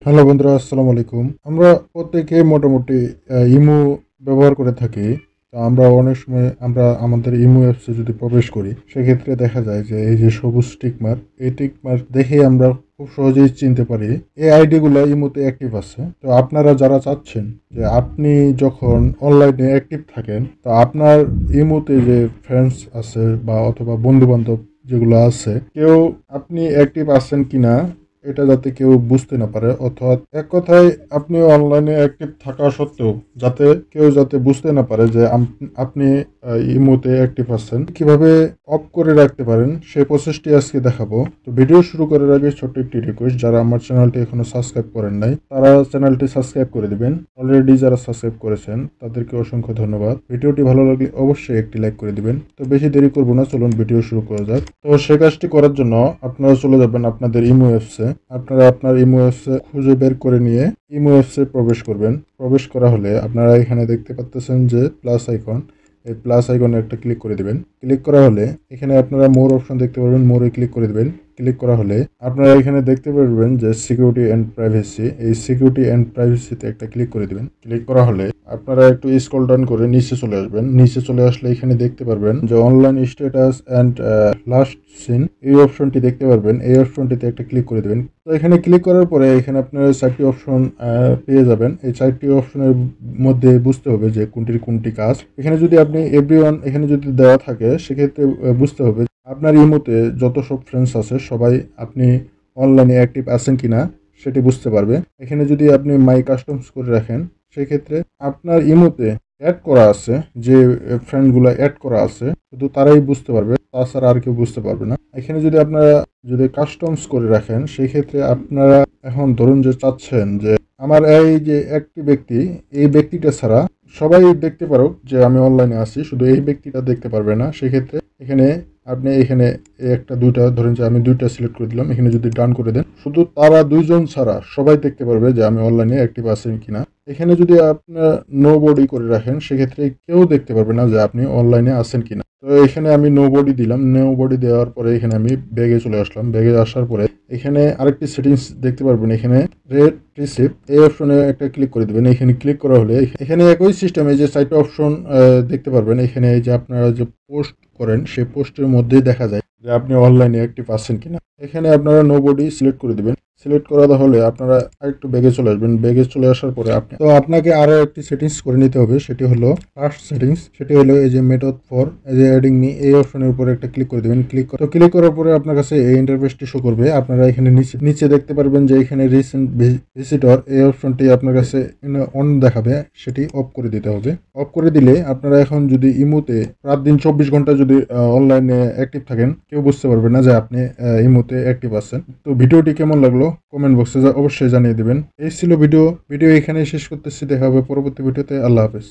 Hello বন্ধুরা, আসসালামু আলাইকুম। আমরা প্রত্যেকে মোটামুটি ইমো ব্যবহার করে থাকি। তো আমরা অনেক সময় আমরা আমাদের ইমো অ্যাপসে যদি প্রবেশ করি, সেক্ষেত্রে দেখা যায় যে এই যে সবুজ টিক মার্ক, এই টিক মার্ক দেখে আমরা খুব সহজেই চিনতে পারি এই আইডিগুলো ইমোতে অ্যাক্টিভ আছে। তো আপনারা যারা চাচ্ছেন যে আপনি যখন অনলাইনে অ্যাক্টিভ থাকেন, তো আপনার ইমোতে যে ফ্রেন্ডস আছে বা অথবা বন্ধু বান্ধব যেগুলো আছে, কেউ আপনি অ্যাক্টিভ আছেন কিনা এটা যাতে কেউ বুঝতে না পারে, অর্থাৎ এক কথায় আপনি অনলাইনে অ্যাক্টিভ থাকা সত্ত্বেও যাতে কেউ যাতে বুঝতে না পারে যে আপনি ইমোতে অ্যাক্টিভ আছেন, কিভাবে অফ করে রাখতে পারেন সেই প্রসেসটি আজকে দেখাবো। তো ভিডিও শুরু করার আগে ছোট্ট একটি রিকোয়েস্ট, যারা আমার চ্যানেলটি এখনো সাবস্ক্রাইব করেন নাই তারা চ্যানেলটি সাবস্ক্রাইব করে দিবেন। অলরেডি যারা সাবস্ক্রাইব করেছেন তাদেরকে অসংখ্য ধন্যবাদ। ভিডিওটি ভালো লাগলে অবশ্যই একটি লাইক করে দিবেন। তো বেশি দেরি করবো না, চলুন ভিডিও শুরু করা যাক। তো সে কাজটি করার জন্য আপনারা চলে যাবেন আপনাদের ইমো অ্যাপসে। আপনারা আপনার ইমো অ্যাপসে খুঁজে বের করে নিয়ে ইমো অ্যাপসে প্রবেশ করবেন। প্রবেশ করা হলে আপনারা এখানে দেখতে পাচ্ছেন যে প্লাস আইকন, এই প্লাস আইকনে একটা ক্লিক করে দিবেন। ক্লিক করা হলে এখানে আপনারা মোর অপশন দেখতে পারবেন, মোরে ক্লিক করে দিবেন। ক্লিক করা হলে আপনারা এখানে দেখতে পারবেন যে সিকিউরিটি অ্যান্ড প্রাইভেসি, এই সিকিউরিটি অ্যান্ড প্রাইভেসিতে একটা ক্লিক করে দিবেন। ক্লিক করা হলে আপনারা একটু স্ক্রল ডাউন করে নিচে চলে আসবেন। নিচে চলে আসলে এখানে দেখতে পারবেন যে online status and last seen, এই অপশনটি দেখতে পারবেন। এই অপশনটিতে একটা ক্লিক করে দেবেন। তো এখানে ক্লিক করার পরে এখানে আপনারা 4টি অপশন পেয়ে যাবেন। এই 4টি অপশনের মধ্যে বুঝতে হবে যে কোনটির কোনটি কাজ। এখানে যদি আপনি এভরিওয়ান এখানে যদি দেওয়া থাকে, সেক্ষেত্রে বুঝতে হবে আপনার ইমোতে যত সব ফ্রেন্ডস আছে সবাই আপনি অনলাইনে অ্যাক্টিভ আছেন কিনা সেটি বুঝতে পারবে। এখানে যদি আপনি মাই কাস্টমস করে রাখেন, সেক্ষেত্রে আপনার ইমোতে অ্যাড করা আছে যে ফ্রেন্ডগুলো অ্যাড করা আছে শুধু তারাই বুঝতে পারবে, তাছাড়া আর কেউ বুঝতে পারবে না। এখানে যদি আপনারা যদি কাস্টমস করে রাখেন, সেই ক্ষেত্রে আপনারা এখন ধরুন যে চাচ্ছেন যে আমার এই যে একটি ব্যক্তি, এই ব্যক্তিটা ছাড়া সবাই দেখতে পারুক যে আমি অনলাইনে আছি, শুধু এই ব্যক্তিটা দেখতে পারবে না। সেক্ষেত্রে এখানে আপনি এখানে একটা দুইটা ধরেন যে আমি দুইটা সিলেক্ট করে দিলাম। এখানে যদি ডান করে দেন, শুধু তারা দুইজন ছাড়া সবাই দেখতে পারবে যে আমি অনলাইনে অ্যাক্টিভ আছেন কিনা। এখানে যদি আপনার নো বডি করে রাখেন, সেক্ষেত্রে কেউ দেখতে পারবে না যে আপনি অনলাইনে আছেন কিনা। তো এখানে আমি নো বডি দিলাম। নো বডি দেওয়ার পরে এখানে আমি ব্যাগে চলে আসলাম। ব্যাগে আসার পরে এখানে আরেকটি সেটিংস দেখতে পারবেন, এখানে রেড রিসিপ্ট, এই অপশনে একটা ক্লিক করে দেবেন। এখানে ক্লিক করা হলে এখানে একই সিস্টেমে যে 4টা অপশন দেখতে পারবেন। এখানে এই যে আপনারা যে পোস্ট করেন, সেই পোস্টের মধ্যেই দেখা যায় যে আপনি অনলাইনে অ্যাক্টিভ আছেন কিনা। এখানে আপনারা নো বডি সিলেক্ট করে দিবেন। সিলেক্ট করা হলে আপনারা আরেকটু ব্যাগে চলে আসবেন। ব্যাগে চলে আসার পরে আপনাকে আরো একটি সেটিংস করে নিতে হবে, সেটি হলো ফার্স্ট সেটিংস। সেটি হলো এই যে মেথড ফর এই যে অ্যাডিং মি, এই অপশনের উপরে একটা ক্লিক করে দিবেন। ক্লিক করার পরে আপনার কাছে এই ইন্টারফেসটি শো করবে। আপনারা এখানে নিচে দেখতে পারবেন যে এখানে রিসেন্ট ভিজিটর, এই অপশনটি আপনার কাছে অন দেখাবে, সেটি অফ করে দিতে হবে। অফ করে দিলে আপনারা এখন যদি ইমোতে রাত দিন 24 ঘন্টা যদি অনলাইনে অ্যাক্টিভ থাকেন, কেউ বুঝতে পারবে না যে আপনি ইমোতে অ্যাক্টিভ আছেন। তো ভিডিওটি কেমন লাগলো কমেন্ট বক্সে অবশ্যই জানিয়ে দিবেন। এই ছিল ভিডিও এখানে শেষ করতেছি। দেখা হবে পরবর্তী ভিডিওতে। আল্লাহ হাফেজ।